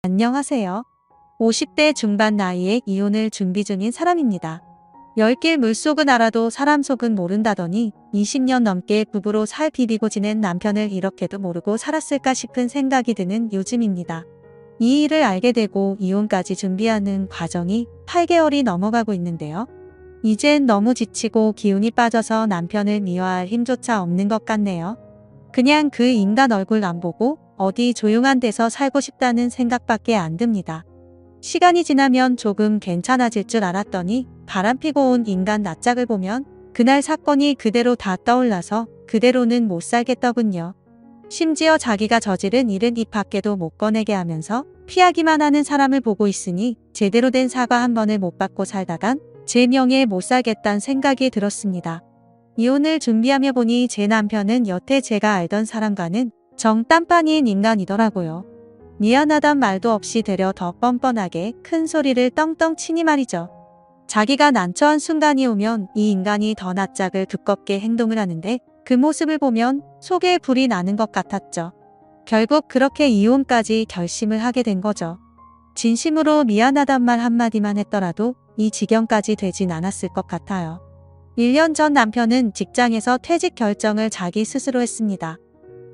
안녕하세요. 50대 중반 나이에 이혼을 준비 중인 사람입니다. 10길 물속은 알아도 사람 속은 모른다더니 20년 넘게 부부로 살 비비고 지낸 남편을 이렇게도 모르고 살았을까 싶은 생각이 드는 요즘입니다. 이 일을 알게 되고 이혼까지 준비하는 과정이 8개월이 넘어가고 있는데요. 이젠 너무 지치고 기운이 빠져서 남편을 미워할 힘조차 없는 것 같네요. 그냥 그 인간 얼굴 안 보고 어디 조용한 데서 살고 싶다는 생각밖에 안 듭니다. 시간이 지나면 조금 괜찮아질 줄 알았더니 바람피고 온 인간 낯짝을 보면 그날 사건이 그대로 다 떠올라서 그대로는 못 살겠더군요. 심지어 자기가 저지른 일은 입 밖에도 못 꺼내게 하면서 피하기만 하는 사람을 보고 있으니 제대로 된 사과 한 번을 못 받고 살다간 제 명예에 못 살겠다는 생각이 들었습니다. 이혼을 준비하며 보니 제 남편은 여태 제가 알던 사람과는 정 딴판인 인간이더라고요. 미안하단 말도 없이 되려 더 뻔뻔하게 큰 소리를 떵떵 치니 말이죠. 자기가 난처한 순간이 오면 이 인간이 더 낯짝을 두껍게 행동을 하는데 그 모습을 보면 속에 불이 나는 것 같았죠. 결국 그렇게 이혼까지 결심을 하게 된 거죠. 진심으로 미안하단 말 한마디만 했더라도 이 지경까지 되진 않았을 것 같아요. 1년 전 남편은 직장에서 퇴직 결정을 자기 스스로 했습니다.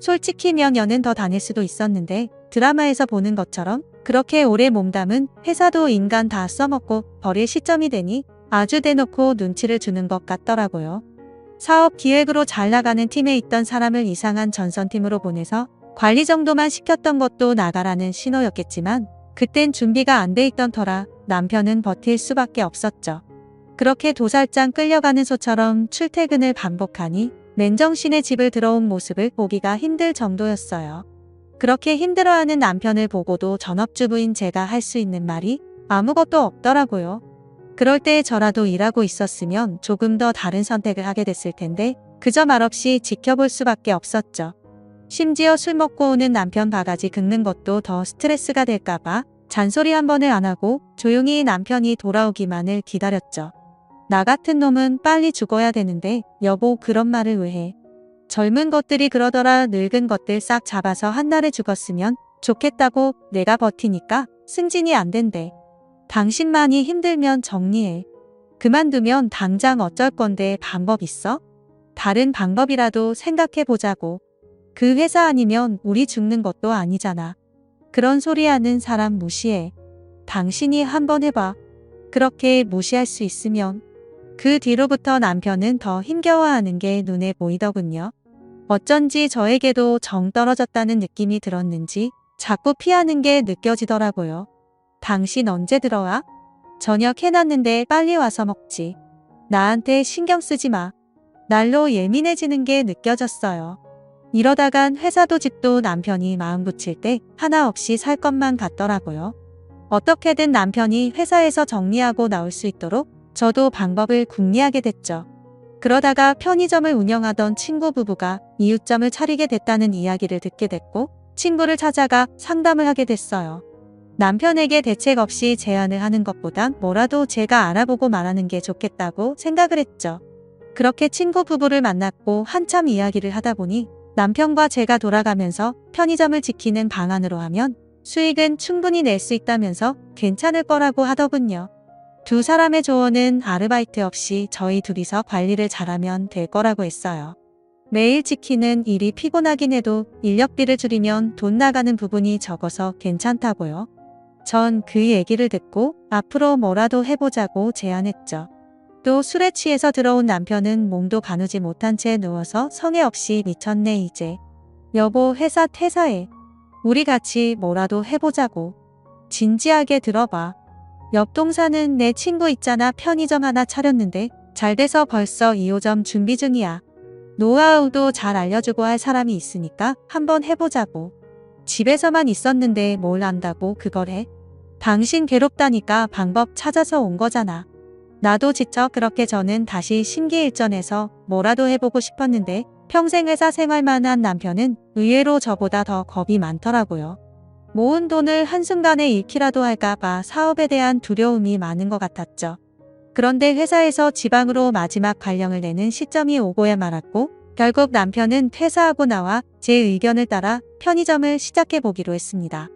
솔직히 몇 년은 더 다닐 수도 있었는데 드라마에서 보는 것처럼 그렇게 오래 몸담은 회사도 인간 다 써먹고 버릴 시점이 되니 아주 대놓고 눈치를 주는 것 같더라고요. 사업 기획으로 잘 나가는 팀에 있던 사람을 이상한 전선팀으로 보내서 관리 정도만 시켰던 것도 나가라는 신호였겠지만 그땐 준비가 안 돼 있던 터라 남편은 버틸 수밖에 없었죠. 그렇게 도살장 끌려가는 소처럼 출퇴근을 반복하니 맨정신에 집을 들어온 모습을 보기가 힘들 정도였어요. 그렇게 힘들어하는 남편을 보고도 전업주부인 제가 할 수 있는 말이 아무것도 없더라고요. 그럴 때 저라도 일하고 있었으면 조금 더 다른 선택을 하게 됐을 텐데 그저 말없이 지켜볼 수밖에 없었죠. 심지어 술 먹고 오는 남편 바가지 긁는 것도 더 스트레스가 될까봐 잔소리 한 번을 안 하고 조용히 남편이 돌아오기만을 기다렸죠. 나 같은 놈은 빨리 죽어야 되는데 여보 그런 말을 왜 해. 젊은 것들이 그러더라. 늙은 것들 싹 잡아서 한날에 죽었으면 좋겠다고. 내가 버티니까 승진이 안 된대. 당신만이 힘들면 정리해. 그만두면 당장 어쩔 건데 방법 있어? 다른 방법이라도 생각해 보자고. 그 회사 아니면 우리 죽는 것도 아니잖아. 그런 소리 하는 사람 무시해. 당신이 한번 해봐. 그렇게 무시할 수 있으면. 그 뒤로부터 남편은 더 힘겨워하는 게 눈에 보이더군요. 어쩐지 저에게도 정 떨어졌다는 느낌이 들었는지 자꾸 피하는 게 느껴지더라고요. 당신 언제 들어와? 저녁 해놨는데 빨리 와서 먹지. 나한테 신경 쓰지 마. 날로 예민해지는 게 느껴졌어요. 이러다간 회사도 집도 남편이 마음 붙일 때 하나 없이 살 것만 같더라고요. 어떻게든 남편이 회사에서 정리하고 나올 수 있도록 저도 방법을 궁리하게 됐죠. 그러다가 편의점을 운영하던 친구 부부가 이웃점을 차리게 됐다는 이야기를 듣게 됐고 친구를 찾아가 상담을 하게 됐어요. 남편에게 대책 없이 제안을 하는 것보단 뭐라도 제가 알아보고 말하는 게 좋겠다고 생각을 했죠. 그렇게 친구 부부를 만났고 한참 이야기를 하다 보니 남편과 제가 돌아가면서 편의점을 지키는 방안으로 하면 수익은 충분히 낼 수 있다면서 괜찮을 거라고 하더군요. 두 사람의 조언은 아르바이트 없이 저희 둘이서 관리를 잘하면 될 거라고 했어요. 매일 지키는 일이 피곤하긴 해도 인력비를 줄이면 돈 나가는 부분이 적어서 괜찮다고요. 전 그 얘기를 듣고 앞으로 뭐라도 해보자고 제안했죠. 또 술에 취해서 들어온 남편은 몸도 가누지 못한 채 누워서 성의 없이 미쳤네 이제. 여보 회사 퇴사해. 우리 같이 뭐라도 해보자고. 진지하게 들어봐. 옆 동사는 내 친구 있잖아. 편의점 하나 차렸는데 잘 돼서 벌써 2호점 준비 중이야. 노하우도 잘 알려주고 할 사람이 있으니까 한번 해보자고. 집에서만 있었는데 뭘 안다고 그걸 해? 당신 괴롭다니까 방법 찾아서 온 거잖아. 나도 지쳐. 그렇게 저는 다시 심기일전해서 뭐라도 해보고 싶었는데 평생 회사 생활만 한 남편은 의외로 저보다 더 겁이 많더라고요. 모은 돈을 한순간에 잃기라도 할까봐 사업에 대한 두려움이 많은 것 같았죠. 그런데 회사에서 지방으로 마지막 발령을 내는 시점이 오고야 말았고 결국 남편은 퇴사하고 나와 제 의견을 따라 편의점을 시작해보기로 했습니다.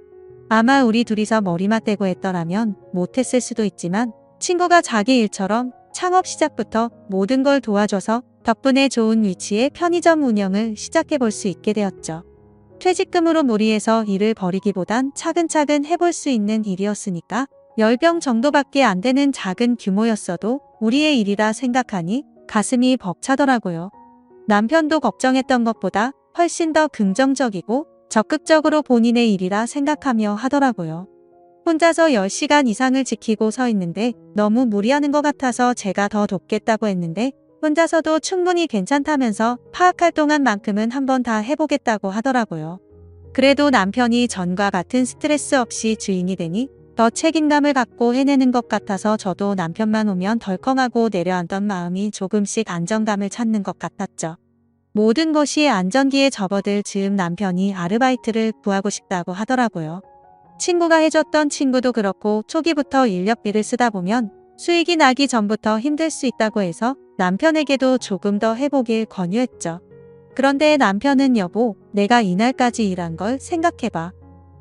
아마 우리 둘이서 머리 맞대고 했더라면 못했을 수도 있지만 친구가 자기 일처럼 창업 시작부터 모든 걸 도와줘서 덕분에 좋은 위치의 편의점 운영을 시작해 볼 수 있게 되었죠. 퇴직금으로 무리해서 일을 벌이기보단 차근차근 해볼 수 있는 일이었으니까 10병 정도밖에 안 되는 작은 규모였어도 우리의 일이라 생각하니 가슴이 벅차더라고요. 남편도 걱정했던 것보다 훨씬 더 긍정적이고 적극적으로 본인의 일이라 생각하며 하더라고요. 혼자서 10시간 이상을 지키고 서 있는데 너무 무리하는 것 같아서 제가 더 돕겠다고 했는데 혼자서도 충분히 괜찮다면서 파악할 동안만큼은 한번 다 해보겠다고 하더라고요. 그래도 남편이 전과 같은 스트레스 없이 주인이 되니 더 책임감을 갖고 해내는 것 같아서 저도 남편만 오면 덜컹하고 내려앉던 마음이 조금씩 안정감을 찾는 것 같았죠. 모든 것이 안전기에 접어들 즈음 남편이 아르바이트를 구하고 싶다고 하더라고요. 친구가 해줬던 친구도 그렇고 초기부터 인력비를 쓰다 보면 수익이 나기 전부터 힘들 수 있다고 해서 남편에게도 조금 더 해보길 권유했죠. 그런데 남편은 여보, 내가 이날까지 일한 걸 생각해봐.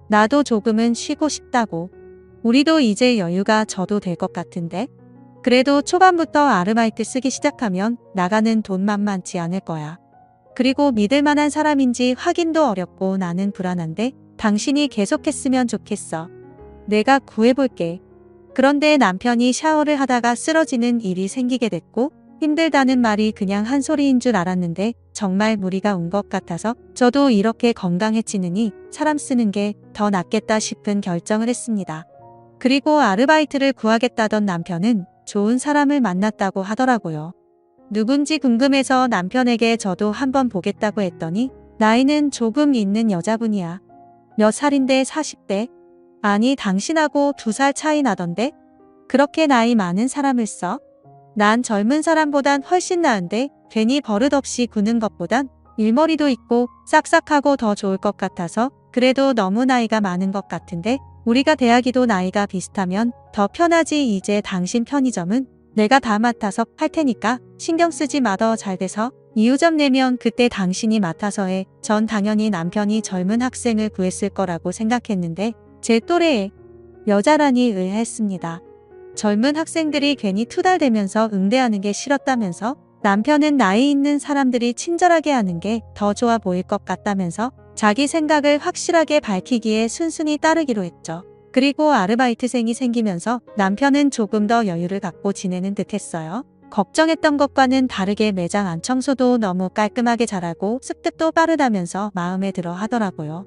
나도 조금은 쉬고 싶다고. 우리도 이제 여유가 져도 될 것 같은데? 그래도 초반부터 아르바이트 쓰기 시작하면 나가는 돈 만만치 않을 거야. 그리고 믿을 만한 사람인지 확인도 어렵고 나는 불안한데 당신이 계속했으면 좋겠어. 내가 구해볼게. 그런데 남편이 샤워를 하다가 쓰러지는 일이 생기게 됐고 힘들다는 말이 그냥 한 소리인 줄 알았는데 정말 무리가 온 것 같아서 저도 이렇게 건강해지느니 사람 쓰는 게 더 낫겠다 싶은 결정을 했습니다. 그리고 아르바이트를 구하겠다던 남편은 좋은 사람을 만났다고 하더라고요. 누군지 궁금해서 남편에게 저도 한번 보겠다고 했더니 나이는 조금 있는 여자분이야. 몇 살인데 40대? 아니 당신하고 2살 차이 나던데? 그렇게 나이 많은 사람을 써? 난 젊은 사람보단 훨씬 나은데 괜히 버릇없이 구는 것보단 일머리도 있고 싹싹하고 더 좋을 것 같아서 그래도 너무 나이가 많은 것 같은데 우리가 대학이도 나이가 비슷하면 더 편하지. 이제 당신 편의점은 내가 다 맡아서 할 테니까 신경 쓰지 마. 더 잘 돼서 이유점 내면 그때 당신이 맡아서 해. 전 당연히 남편이 젊은 학생을 구했을 거라고 생각했는데 제 또래에 여자라니 의아했습니다. 젊은 학생들이 괜히 투덜대면서 응대하는 게 싫었다면서 남편은 나이 있는 사람들이 친절하게 하는 게 더 좋아 보일 것 같다면서 자기 생각을 확실하게 밝히기에 순순히 따르기로 했죠. 그리고 아르바이트생이 생기면서 남편은 조금 더 여유를 갖고 지내는 듯 했어요. 걱정했던 것과는 다르게 매장 안 청소도 너무 깔끔하게 잘하고 습득도 빠르다면서 마음에 들어 하더라고요.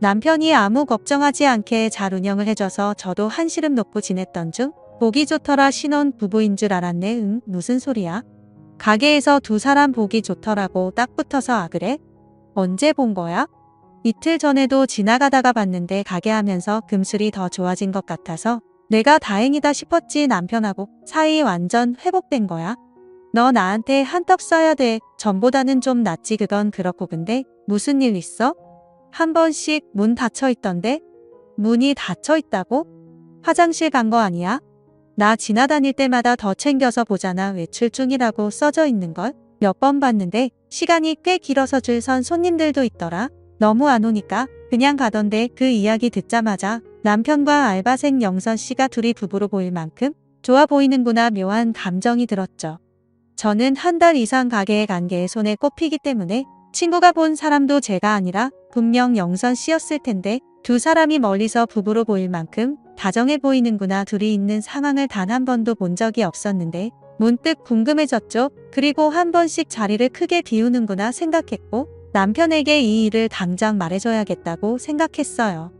남편이 아무 걱정하지 않게 잘 운영을 해줘서 저도 한시름 놓고 지냈던 중 보기 좋더라. 신혼 부부인 줄 알았네. 응, 무슨 소리야? 가게에서 2사람 보기 좋더라고. 딱 붙어서. 아 그래? 언제 본 거야? 이틀 전에도 지나가다가 봤는데 가게 하면서 금술이 더 좋아진 것 같아서 내가 다행이다 싶었지. 남편하고 사이 완전 회복된 거야. 너 나한테 한턱 쏴야 돼. 전보다는 좀 낫지. 그건 그렇고 근데 무슨 일 있어? 한 번씩 문 닫혀 있던데? 문이 닫혀 있다고? 화장실 간 거 아니야? 나 지나다닐 때마다 더 챙겨서 보잖아. 외출 중이라고 써져 있는걸? 몇 번 봤는데 시간이 꽤 길어서 줄 선 손님들도 있더라. 너무 안 오니까 그냥 가던데. 그 이야기 듣자마자 남편과 알바생 영선 씨가 둘이 부부로 보일 만큼 좋아 보이는구나. 묘한 감정이 들었죠. 저는 한 달 이상 가게에 간 게 손에 꼽히기 때문에 친구가 본 사람도 제가 아니라 분명 영선 씨였을 텐데 2사람이 멀리서 부부로 보일 만큼 다정해 보이는구나. 둘이 있는 상황을 단 한 번도 본 적이 없었는데 문득 궁금해졌죠. 그리고 한 번씩 자리를 크게 비우는구나 생각했고 남편에게 이 일을 당장 말해줘야겠다고 생각했어요.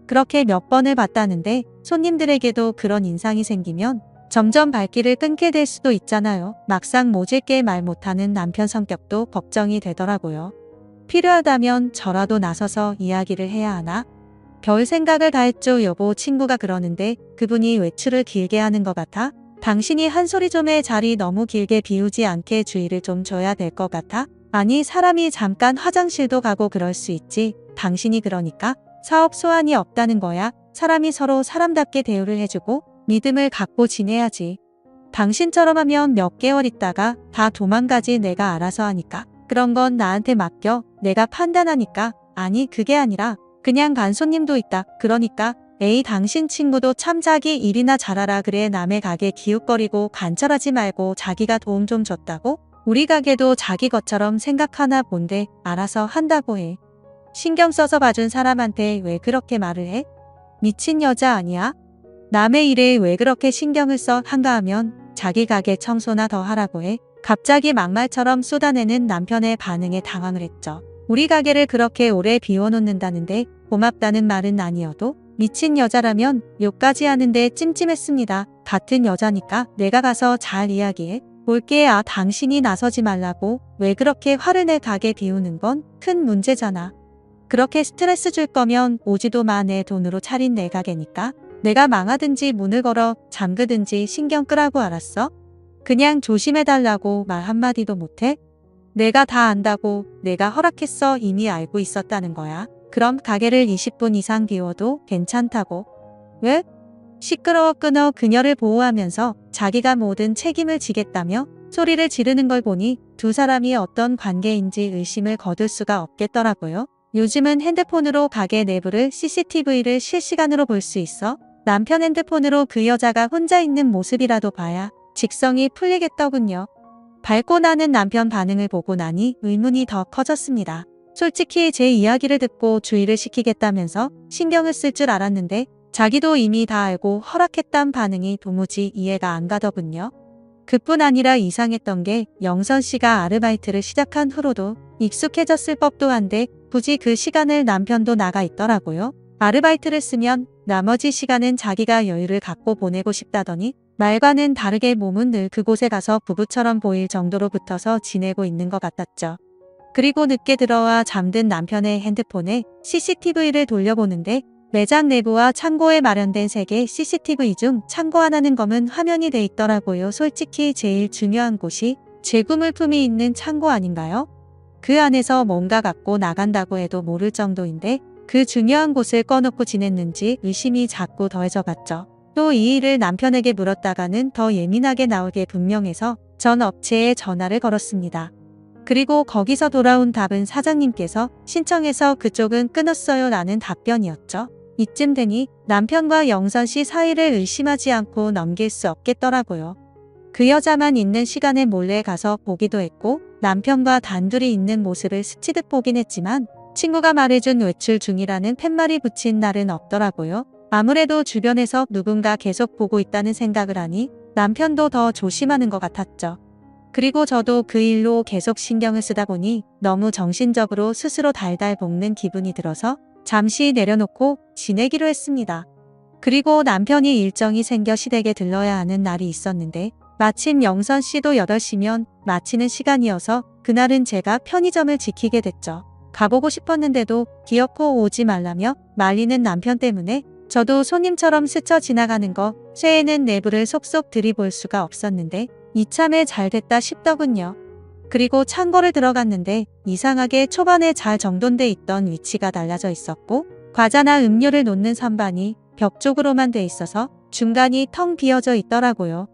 그렇게 몇 번을 봤다는데 손님들에게도 그런 인상이 생기면 점점 발길을 끊게 될 수도 있잖아요. 막상 모질게 말 못하는 남편 성격도 걱정이 되더라고요. 필요하다면 저라도 나서서 이야기를 해야 하나? 별 생각을 다 했죠. 여보, 친구가 그러는데 그분이 외출을 길게 하는 것 같아? 당신이 한 소리 좀 해. 자리 너무 길게 비우지 않게 주의를 좀 줘야 될 것 같아? 아니 사람이 잠깐 화장실도 가고 그럴 수 있지. 당신이 그러니까 사업 소환이 없다는 거야. 사람이 서로 사람답게 대우를 해주고 믿음을 갖고 지내야지. 당신처럼 하면 몇 개월 있다가 다 도망가지. 내가 알아서 하니까. 그런 건 나한테 맡겨. 내가 판단하니까. 아니 그게 아니라 그냥 간 손님도 있다. 그러니까 에이 당신 친구도 참 자기 일이나 잘하라 그래. 남의 가게 기웃거리고 관찰하지 말고 자기가 도움 좀 줬다고? 우리 가게도 자기 것처럼 생각하나 본데 알아서 한다고 해. 신경 써서 봐준 사람한테 왜 그렇게 말을 해? 미친 여자 아니야? 남의 일에 왜 그렇게 신경을 써? 한가하면 자기 가게 청소나 더 하라고 해. 갑자기 막말처럼 쏟아내는 남편의 반응에 당황을 했죠. 우리 가게를 그렇게 오래 비워놓는다는데 고맙다는 말은 아니어도 미친 여자라면 욕까지 하는데 찜찜했습니다. 같은 여자니까 내가 가서 잘 이야기해 볼게. 아, 당신이 나서지 말라고. 왜 그렇게 화를 내? 가게 비우는 건 큰 문제잖아. 그렇게 스트레스 줄 거면 오지도 마. 내 돈으로 차린 내 가게니까. 내가 망하든지 문을 걸어 잠그든지 신경 끄라고. 알았어? 그냥 조심해달라고 말 한마디도 못해? 내가 다 안다고. 내가 허락했어. 이미 알고 있었다는 거야. 그럼 가게를 20분 이상 비워도 괜찮다고. 왜? 시끄러워. 끊어. 그녀를 보호하면서 자기가 모든 책임을 지겠다며 소리를 지르는 걸 보니 두 사람이 어떤 관계인지 의심을 거둘 수가 없겠더라고요. 요즘은 핸드폰으로 가게 내부를 CCTV를 실시간으로 볼 수 있어. 남편 핸드폰으로 그 여자가 혼자 있는 모습이라도 봐야 직성이 풀리겠더군요. 밝고 나는 남편 반응을 보고 나니 의문이 더 커졌습니다. 솔직히 제 이야기를 듣고 주의를 시키겠다면서 신경을 쓸 줄 알았는데 자기도 이미 다 알고 허락했단 반응이 도무지 이해가 안 가더군요. 그뿐 아니라 이상했던 게 영선 씨가 아르바이트를 시작한 후로도 익숙해졌을 법도 한데 굳이 그 시간을 남편도 나가 있더라고요. 아르바이트를 쓰면 나머지 시간은 자기가 여유를 갖고 보내고 싶다더니 말과는 다르게 몸은 늘 그곳에 가서 부부처럼 보일 정도로 붙어서 지내고 있는 것 같았죠. 그리고 늦게 들어와 잠든 남편의 핸드폰에 CCTV를 돌려보는데 매장 내부와 창고에 마련된 3개 CCTV 중 창고 하나는 검은 화면이 돼 있더라고요. 솔직히 제일 중요한 곳이 재구물품이 있는 창고 아닌가요? 그 안에서 뭔가 갖고 나간다고 해도 모를 정도인데 그 중요한 곳을 꺼놓고 지냈는지 의심이 자꾸 더해져 갔죠. 또 이 일을 남편에게 물었다가는 더 예민하게 나오게 분명해서 전 업체에 전화를 걸었습니다. 그리고 거기서 돌아온 답은 사장님께서 신청해서 그쪽은 끊었어요 라는 답변이었죠. 이쯤 되니 남편과 영선 씨 사이를 의심하지 않고 넘길 수 없겠더라고요. 그 여자만 있는 시간에 몰래 가서 보기도 했고 남편과 단둘이 있는 모습을 스치듯 보긴 했지만 친구가 말해준 외출 중이라는 팻말이 붙인 날은 없더라고요. 아무래도 주변에서 누군가 계속 보고 있다는 생각을 하니 남편도 더 조심하는 것 같았죠. 그리고 저도 그 일로 계속 신경을 쓰다 보니 너무 정신적으로 스스로 달달 볶는 기분이 들어서 잠시 내려놓고 지내기로 했습니다. 그리고 남편이 일정이 생겨 시댁에 들러야 하는 날이 있었는데 마침 영선 씨도 8시면 마치는 시간이어서 그날은 제가 편의점을 지키게 됐죠. 가보고 싶었는데도 기어코 오지 말라며 말리는 남편 때문에 저도 손님처럼 스쳐 지나가는 거 쇠에는 내부를 속속 들이볼 수가 없었는데 이참에 잘 됐다 싶더군요. 그리고 창고를 들어갔는데 이상하게 초반에 잘 정돈돼 있던 위치가 달라져 있었고 과자나 음료를 놓는 선반이 벽 쪽으로만 돼 있어서 중간이 텅 비어져 있더라고요.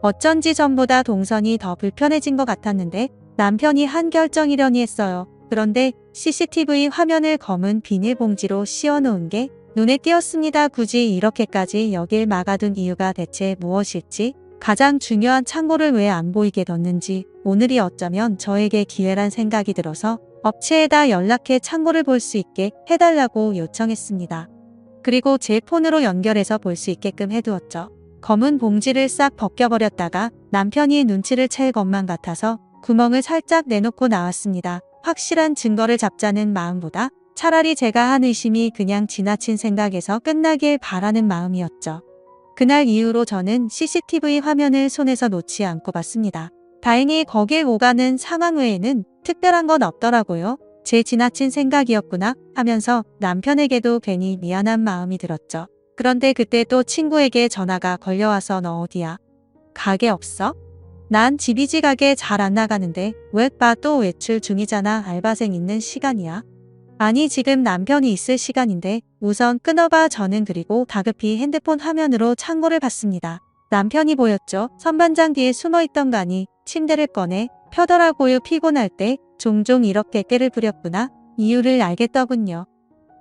어쩐지 전보다 동선이 더 불편해진 것 같았는데 남편이 한 결정이려니 했어요. 그런데 CCTV 화면을 검은 비닐봉지로 씌워놓은 게 눈에 띄었습니다. 굳이 이렇게까지 여길 막아둔 이유가 대체 무엇일지, 가장 중요한 창고를 왜 안 보이게 뒀는지 오늘이 어쩌면 저에게 기회란 생각이 들어서 업체에다 연락해 창고를 볼 수 있게 해달라고 요청했습니다. 그리고 제 폰으로 연결해서 볼 수 있게끔 해두었죠. 검은 봉지를 싹 벗겨버렸다가 남편이 눈치를 챌 것만 같아서 구멍을 살짝 내놓고 나왔습니다. 확실한 증거를 잡자는 마음보다 차라리 제가 한 의심이 그냥 지나친 생각에서 끝나길 바라는 마음이었죠. 그날 이후로 저는 CCTV 화면을 손에서 놓지 않고 봤습니다. 다행히 거길 오가는 상황 외에는 특별한 건 없더라고요. 제 지나친 생각이었구나 하면서 남편에게도 괜히 미안한 마음이 들었죠. 그런데 그때 또 친구에게 전화가 걸려와서 너 어디야? 가게 없어? 난 집이지. 가게 잘 안 나가는데 왜 봐? 또 외출 중이잖아. 알바생 있는 시간이야. 아니 지금 남편이 있을 시간인데 우선 끊어봐. 저는 그리고 다급히 핸드폰 화면으로 창고를 봤습니다. 남편이 보였죠. 선반장 뒤에 숨어있던 간이 침대를 꺼내 펴더라고요. 피곤할 때 종종 이렇게 꾀를 부렸구나. 이유를 알겠더군요.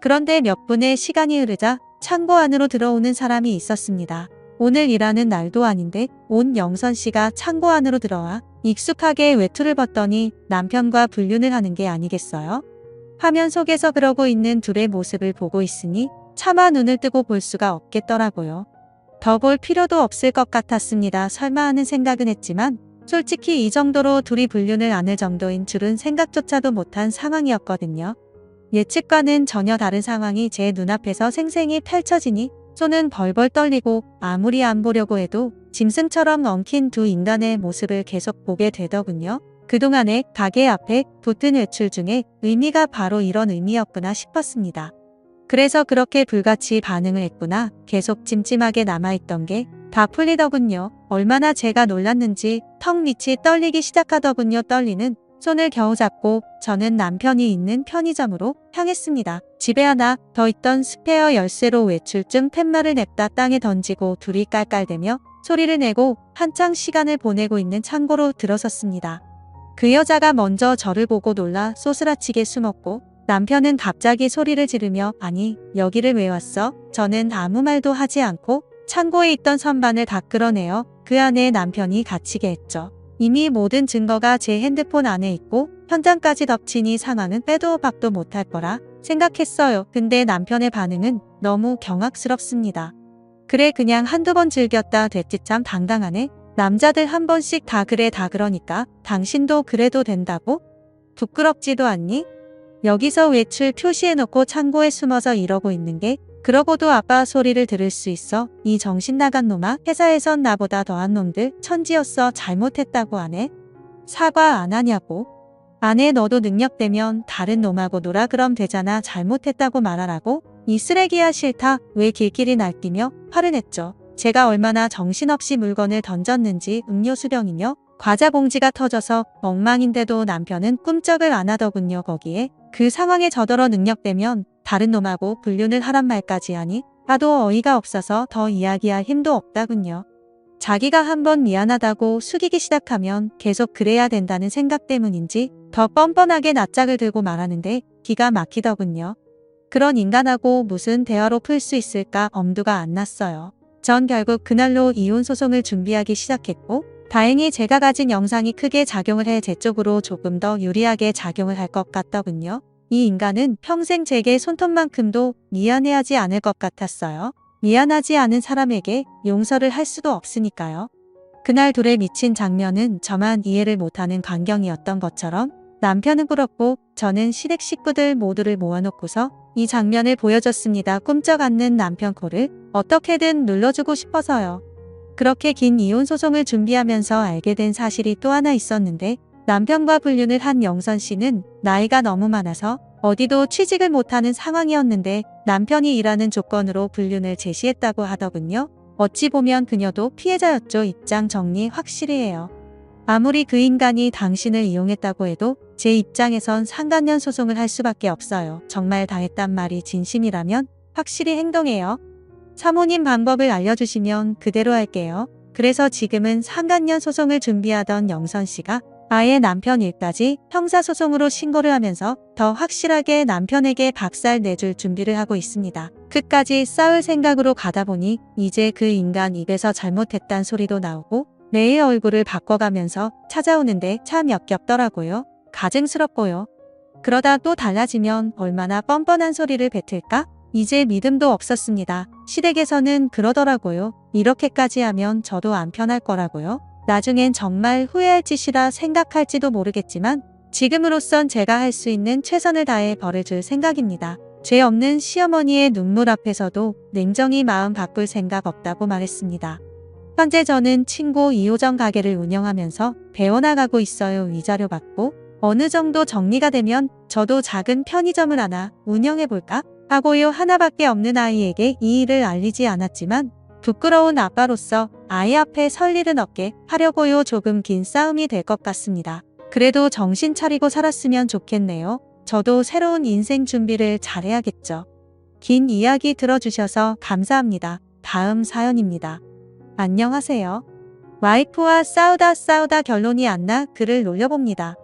그런데 몇 분의 시간이 흐르자 창고 안으로 들어오는 사람이 있었습니다. 오늘 일하는 날도 아닌데 온 영선 씨가 창고 안으로 들어와 익숙하게 외투를 벗더니 남편과 불륜을 하는 게 아니겠어요? 화면 속에서 그러고 있는 둘의 모습을 보고 있으니 차마 눈을 뜨고 볼 수가 없겠더라고요. 더 볼 필요도 없을 것 같았습니다. 설마 하는 생각은 했지만 솔직히 이 정도로 둘이 불륜을 안을 정도인 줄은 생각조차도 못한 상황이었거든요. 예측과는 전혀 다른 상황이 제 눈앞에서 생생히 펼쳐지니 손은 벌벌 떨리고 아무리 안 보려고 해도 짐승처럼 엉킨 두 인간의 모습을 계속 보게 되더군요. 그동안의 가게 앞에 붙은 외출 중에 의미가 바로 이런 의미였구나 싶었습니다. 그래서 그렇게 불같이 반응을 했구나. 계속 찜찜하게 남아있던 게 다 풀리더군요. 얼마나 제가 놀랐는지 턱 밑이 떨리기 시작하더군요. 떨리는 손을 겨우 잡고 저는 남편이 있는 편의점으로 향했습니다. 집에 하나 더 있던 스페어 열쇠로 외출증 팻말을 냅다 땅에 던지고 둘이 깔깔대며 소리를 내고 한창 시간을 보내고 있는 창고로 들어섰습니다. 그 여자가 먼저 저를 보고 놀라 소스라치게 숨었고 남편은 갑자기 소리를 지르며 아니 여기를 왜 왔어? 저는 아무 말도 하지 않고 창고에 있던 선반을 다 끌어내어 그 안에 남편이 갇히게 했죠. 이미 모든 증거가 제 핸드폰 안에 있고 현장까지 덮치니 상황은 빼도 박도 못할 거라 생각했어요. 근데 남편의 반응은 너무 경악스럽습니다. 그래 그냥 한두 번 즐겼다 됐지 참 당당하네. 남자들 한 번씩 다 그래 다 그러니까 당신도 그래도 된다고? 부끄럽지도 않니? 여기서 외출 표시해놓고 창고에 숨어서 이러고 있는 게 그러고도 아빠 소리를 들을 수 있어? 이 정신 나간 놈아 회사에선 나보다 더한 놈들 천지였어. 잘못했다고 안 해? 사과 안 하냐고? 안 해. 너도 능력되면 다른 놈하고 놀아 그럼 되잖아. 잘못했다고 말하라고? 이 쓰레기야 싫다. 왜 길길이 날뛰며 화를 냈죠. 제가 얼마나 정신없이 물건을 던졌는지 음료수병이며 과자 봉지가 터져서 엉망인데도 남편은 꿈쩍을 안 하더군요. 거기에 그 상황에 저더러 능력되면 다른 놈하고 불륜을 하란 말까지 하니 나도 어이가 없어서 더 이야기할 힘도 없다군요. 자기가 한번 미안하다고 숙이기 시작하면 계속 그래야 된다는 생각 때문인지 더 뻔뻔하게 낯짝을 들고 말하는데 기가 막히더군요. 그런 인간하고 무슨 대화로 풀 수 있을까 엄두가 안 났어요. 전 결국 그날로 이혼 소송을 준비하기 시작했고 다행히 제가 가진 영상이 크게 작용을 해 제 쪽으로 조금 더 유리하게 작용을 할 것 같더군요. 이 인간은 평생 제게 손톱만큼도 미안해하지 않을 것 같았어요. 미안하지 않은 사람에게 용서를 할 수도 없으니까요. 그날 둘의 미친 장면은 저만 이해를 못하는 광경이었던 것처럼 남편은 꿇었고 저는 시댁 식구들 모두를 모아놓고서 이 장면을 보여줬습니다. 꿈쩍 않는 남편 코를 어떻게든 눌러주고 싶어서요. 그렇게 긴 이혼 소송을 준비하면서 알게 된 사실이 또 하나 있었는데 남편과 불륜을 한 영선 씨는 나이가 너무 많아서 어디도 취직을 못하는 상황이었는데 남편이 일하는 조건으로 불륜을 제시했다고 하더군요. 어찌 보면 그녀도 피해자였죠. 입장 정리 확실히 해요. 아무리 그 인간이 당신을 이용했다고 해도 제 입장에선 상간년 소송을 할 수밖에 없어요. 정말 당했단 말이 진심이라면 확실히 행동해요. 사모님 방법을 알려주시면 그대로 할게요. 그래서 지금은 상간년 소송을 준비하던 영선 씨가 아예 남편 일까지 형사소송으로 신고를 하면서 더 확실하게 남편에게 박살 내줄 준비를 하고 있습니다. 끝까지 싸울 생각으로 가다 보니 이제 그 인간 입에서 잘못했단 소리도 나오고 매일 얼굴을 바꿔가면서 찾아오는데 참 역겹더라고요. 가증스럽고요. 그러다 또 달라지면 얼마나 뻔뻔한 소리를 뱉을까? 이제 믿음도 없었습니다. 시댁에서는 그러더라고요. 이렇게까지 하면 저도 안 편할 거라고요. 나중엔 정말 후회할 짓이라 생각할지도 모르겠지만 지금으로선 제가 할 수 있는 최선을 다해 벌을 줄 생각입니다. 죄 없는 시어머니의 눈물 앞에서도 냉정히 마음 바꿀 생각 없다고 말했습니다. 현재 저는 친구 2호점 가게를 운영하면서 배워나가고 있어요. 위자료 받고 어느 정도 정리가 되면 저도 작은 편의점을 하나 운영해볼까 하고요. 하나밖에 없는 아이에게 이 일을 알리지 않았지만 부끄러운 아빠로서 아이 앞에 설 일은 없게 하려고요. 조금 긴 싸움이 될 것 같습니다. 그래도 정신 차리고 살았으면 좋겠네요. 저도 새로운 인생 준비를 잘해야겠죠. 긴 이야기 들어주셔서 감사합니다. 다음 사연입니다. 안녕하세요. 와이프와 싸우다 결론이 안 나 글을 올려봅니다.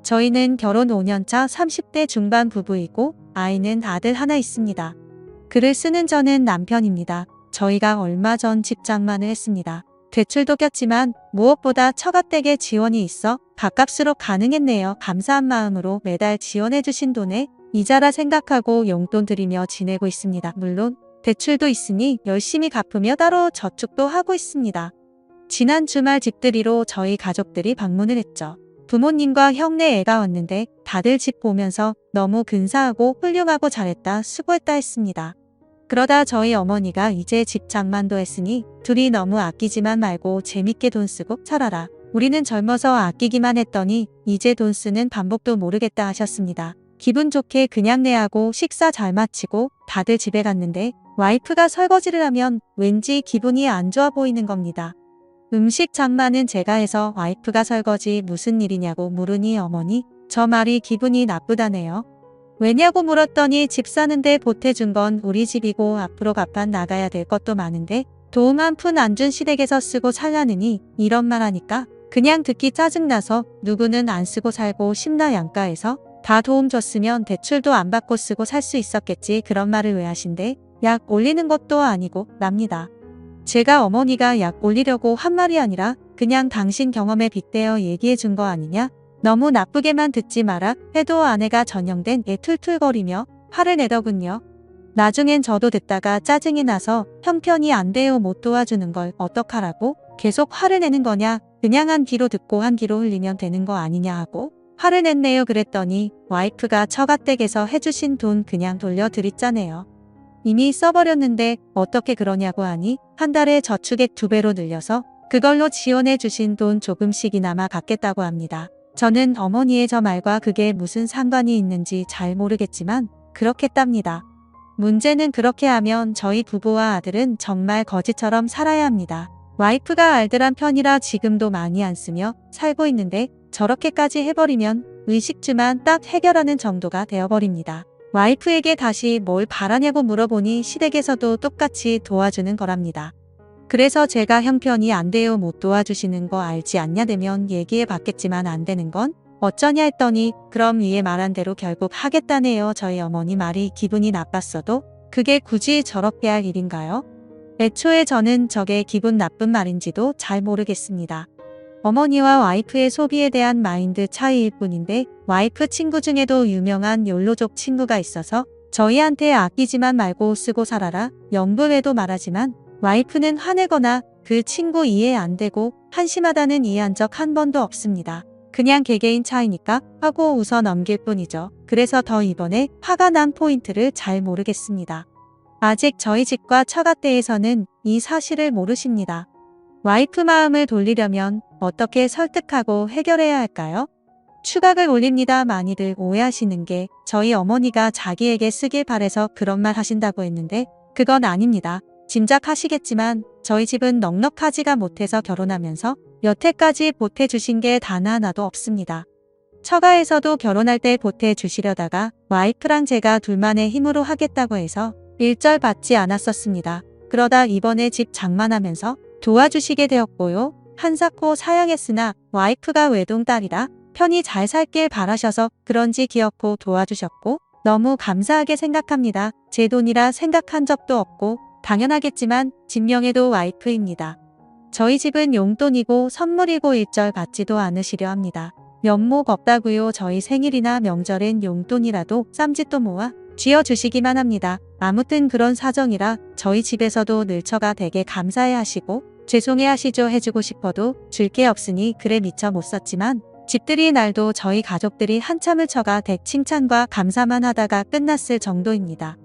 저희는 결혼 5년차 30대 중반 부부이고 아이는 아들 하나 있습니다. 글을 쓰는 저는 남편입니다. 저희가 얼마 전 집 장만을 했습니다. 대출도 꼈지만 무엇보다 처가댁에 지원이 있어 밥값으로 가능했네요. 감사한 마음으로 매달 지원해주신 돈에 이자라 생각하고 용돈 드리며 지내고 있습니다. 물론 대출도 있으니 열심히 갚으며 따로 저축도 하고 있습니다. 지난 주말 집들이로 저희 가족들이 방문을 했죠. 부모님과 형네 애가 왔는데 다들 집 보면서 너무 근사하고 훌륭하고 잘했다, 수고했다 했습니다. 그러다 저희 어머니가 이제 집 장만도 했으니 둘이 너무 아끼지만 말고 재밌게 돈 쓰고 살아라. 우리는 젊어서 아끼기만 했더니 이제 돈 쓰는 방법도 모르겠다 하셨습니다. 기분 좋게 그냥 내하고 식사 잘 마치고 다들 집에 갔는데 와이프가 설거지를 하면 왠지 기분이 안 좋아 보이는 겁니다. 음식 장만은 제가 해서 와이프가 설거지 무슨 일이냐고 물으니 어머니, 저 말이 기분이 나쁘다네요. 왜냐고 물었더니 집 사는데 보태준 건 우리 집이고 앞으로 갚아 나가야 될 것도 많은데 도움 한 푼 안 준 시댁에서 쓰고 살라느니 이런 말 하니까 그냥 듣기 짜증나서 누구는 안 쓰고 살고 심나 양가해서 다 도움 줬으면 대출도 안 받고 쓰고 살 수 있었겠지, 그런 말을 왜 하신대? 약 올리는 것도 아니고 납니다. 제가 어머니가 약 올리려고 한 말이 아니라 그냥 당신 경험에 빗대어 얘기해 준 거 아니냐? 너무 나쁘게만 듣지 마라 해도 아내가 전형된 애 툴툴거리며 화를 내더군요. 나중엔 저도 듣다가 짜증이 나서 형편이 안 돼요, 못 도와주는 걸 어떡하라고? 계속 화를 내는 거냐? 그냥 한 귀로 듣고 한 귀로 흘리면 되는 거 아니냐 하고 화를 냈네요. 그랬더니 와이프가 처가댁에서 해주신 돈 그냥 돌려드렸잖아요. 이미 써버렸는데 어떻게 그러냐고 하니 한 달에 저축액 2배로 늘려서 그걸로 지원해 주신 돈 조금씩이나마 갚겠다고 합니다. 저는 어머니의 저 말과 그게 무슨 상관이 있는지 잘 모르겠지만 그렇겠답니다. 문제는 그렇게 하면 저희 부부와 아들은 정말 거지처럼 살아야 합니다. 와이프가 알뜰한 편이라 지금도 많이 안 쓰며 살고 있는데 저렇게까지 해버리면 의식주만 딱 해결하는 정도가 되어버립니다. 와이프에게 다시 뭘 바라냐고 물어보니 시댁에서도 똑같이 도와주는 거랍니다. 그래서 제가 형편이 안 돼요, 못 도와주시는 거 알지 않냐 되면 얘기해 봤겠지만 안 되는 건 어쩌냐 했더니 그럼 위에 말한 대로 결국 하겠다네요. 저희 어머니 말이 기분이 나빴어도 그게 굳이 저렇게 할 일인가요? 애초에 저는 저게 기분 나쁜 말인지도 잘 모르겠습니다. 어머니와 와이프의 소비에 대한 마인드 차이일 뿐인데 와이프 친구 중에도 유명한 욜로족 친구가 있어서 저희한테 아끼지만 말고 쓰고 살아라 염불에도 말하지만 와이프는 화내거나 그 친구 이해 안 되고 한심하다는 이해한 적 한 번도 없습니다. 그냥 개개인 차이니까 하고 웃어 넘길 뿐이죠. 그래서 더 이번에 화가 난 포인트를 잘 모르겠습니다. 아직 저희 집과 처가댁에서는 이 사실을 모르십니다. 와이프 마음을 돌리려면 어떻게 설득하고 해결해야 할까요? 추각을 올립니다. 많이들 오해하시는 게 저희 어머니가 자기에게 쓰길 바래서 그런 말 하신다고 했는데 그건 아닙니다. 짐작하시겠지만 저희 집은 넉넉하지가 못해서 결혼하면서 여태까지 보태주신 게 단 하나도 없습니다. 처가에서도 결혼할 때 보태주시려다가 와이프랑 제가 둘만의 힘으로 하겠다고 해서 일절 받지 않았었습니다. 그러다 이번에 집 장만하면서 도와주시게 되었고요. 한사코 사양했으나 와이프가 외동딸이라 편히 잘 살길 바라셔서 그런지 귀엽고 도와주셨고 너무 감사하게 생각합니다. 제 돈이라 생각한 적도 없고 당연하겠지만 진명에도 와이프입니다. 저희 집은 용돈이고 선물이고 일절 받지도 않으시려 합니다. 면목 없다고요. 저희 생일이나 명절엔 용돈이라도 쌈짓돈 모아 쥐어주시기만 합니다. 아무튼 그런 사정이라 저희 집에서도 늘 처가 되게 감사해 하시고 죄송해 하시죠. 해주고 싶어도 줄 게 없으니 글에 미처 못 썼지만 집들이 날도 저희 가족들이 한참을 처가 댁 칭찬과 감사만 하다가 끝났을 정도입니다.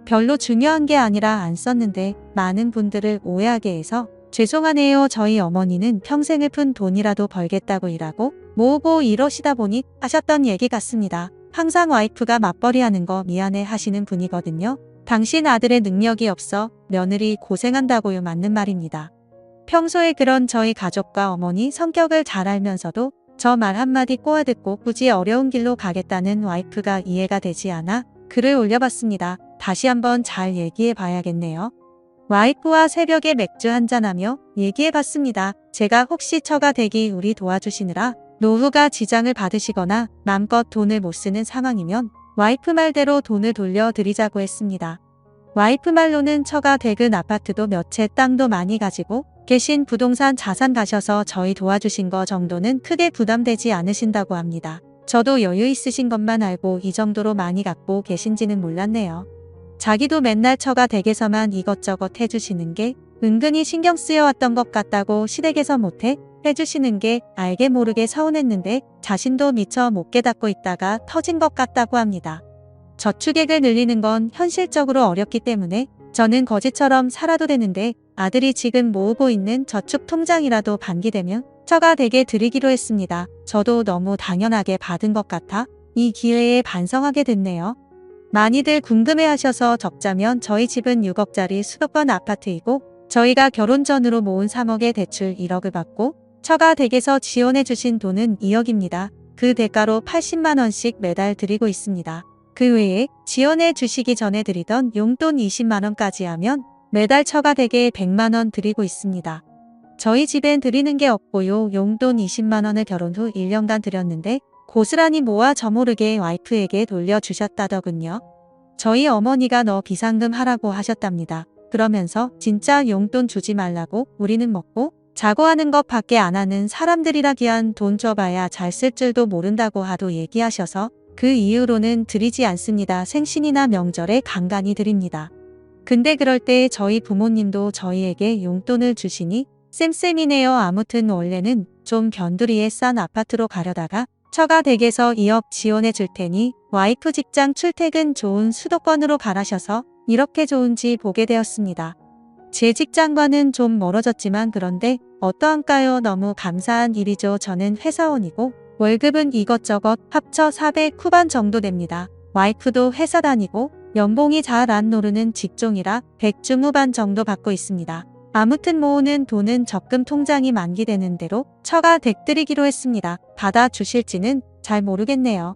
별로 중요한 게 아니라 안 썼는데 많은 분들을 오해하게 해서 죄송하네요. 저희 어머니는 평생을 푼 돈이라도 벌겠다고 일하고 모으고 이러시다 보니 하셨던 얘기 같습니다. 항상 와이프가 맞벌이 하는 거 미안해 하시는 분이거든요. 당신 아들의 능력이 없어 며느리 고생한다고요. 맞는 말입니다. 평소에 그런 저희 가족과 어머니 성격을 잘 알면서도 저 말 한마디 꼬아듣고 굳이 어려운 길로 가겠다는 와이프가 이해가 되지 않아 글을 올려봤습니다. 다시 한번 잘 얘기해 봐야겠네요. 와이프와 새벽에 맥주 한잔하며 얘기해봤습니다. 제가 혹시 처가 댁이 우리 도와주시느라 노후가 지장을 받으시거나 맘껏 돈을 못 쓰는 상황이면 와이프 말대로 돈을 돌려드리자고 했습니다. 와이프 말로는 처가 댁은 아파트도 몇 채 땅도 많이 가지고 계신 부동산 자산 가셔서 저희 도와주신 거 정도는 크게 부담되지 않으신다고 합니다. 저도 여유 있으신 것만 알고 이 정도로 많이 갖고 계신지는 몰랐네요. 자기도 맨날 처가 댁에서만 이것저것 해주시는 게 은근히 신경 쓰여왔던 것 같다고 시댁에서 못해 해주시는 게 알게 모르게 서운했는데 자신도 미처 못 깨닫고 있다가 터진 것 같다고 합니다. 저축액을 늘리는 건 현실적으로 어렵기 때문에 저는 거지처럼 살아도 되는데 아들이 지금 모으고 있는 저축 통장이라도 반기되면 처가 댁에 드리기로 했습니다. 저도 너무 당연하게 받은 것 같아 이 기회에 반성하게 됐네요. 많이들 궁금해하셔서 적자면 저희 집은 6억짜리 수도권 아파트이고 저희가 결혼 전으로 모은 3억의 대출 1억을 받고 처가 댁에서 지원해 주신 돈은 2억입니다. 그 대가로 80만 원씩 매달 드리고 있습니다. 그 외에 지원해 주시기 전에 드리던 용돈 20만 원까지 하면 매달 처가 댁에 100만 원 드리고 있습니다. 저희 집엔 드리는 게 없고요. 용돈 20만 원을 결혼 후 1년간 드렸는데 고스란히 모아 저모르게 와이프에게 돌려주셨다더군요. 저희 어머니가 너 비상금 하라고 하셨답니다. 그러면서 진짜 용돈 주지 말라고 우리는 먹고 자고 하는 것 밖에 안 하는 사람들이라기한 돈 줘봐야 잘 쓸 줄도 모른다고 하도 얘기하셔서 그 이후로는 드리지 않습니다. 생신이나 명절에 간간히 드립니다. 근데 그럴 때 저희 부모님도 저희에게 용돈을 주시니 쌤쌤이네요. 아무튼 원래는 좀 변두리에 싼 아파트로 가려다가 처가 댁에서 2억 지원해 줄 테니 와이프 직장 출퇴근 좋은 수도권으로 가라셔서 이렇게 좋은지 보게 되었습니다. 제 직장과는 좀 멀어졌지만 그런데 어떠한가요? 너무 감사한 일이죠. 저는 회사원이고 월급은 이것저것 합쳐 400 후반 정도 됩니다. 와이프도 회사 다니고 연봉이 잘 안 오르는 직종이라 100 중후반 정도 받고 있습니다. 아무튼 모으는 돈은 적금 통장이 만기되는 대로 처가 댁 드리기로 했습니다. 받아주실지는 잘 모르겠네요.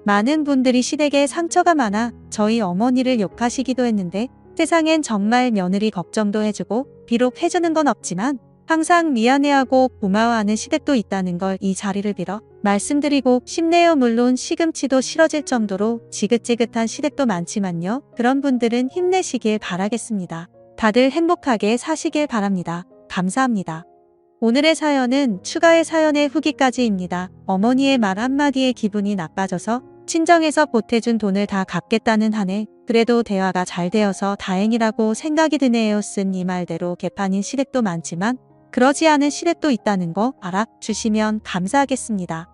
많은 분들이 시댁에 상처가 많아 저희 어머니를 욕하시기도 했는데 세상엔 정말 며느리 걱정도 해주고 비록 해주는 건 없지만 항상 미안해하고 고마워하는 시댁도 있다는 걸 이 자리를 빌어 말씀드리고 싶네요. 물론 시금치도 싫어질 정도로 지긋지긋한 시댁도 많지만요. 그런 분들은 힘내시길 바라겠습니다. 다들 행복하게 사시길 바랍니다. 감사합니다. 오늘의 사연은 추가의 사연의 후기까지입니다. 어머니의 말 한마디에 기분이 나빠져서 친정에서 보태준 돈을 다 갚겠다는 한에 그래도 대화가 잘 되어서 다행이라고 생각이 드네요. 쓴 이 말대로 개판인 시댁도 많지만 그러지 않은 시댁도 있다는 거 알아주시면 감사하겠습니다.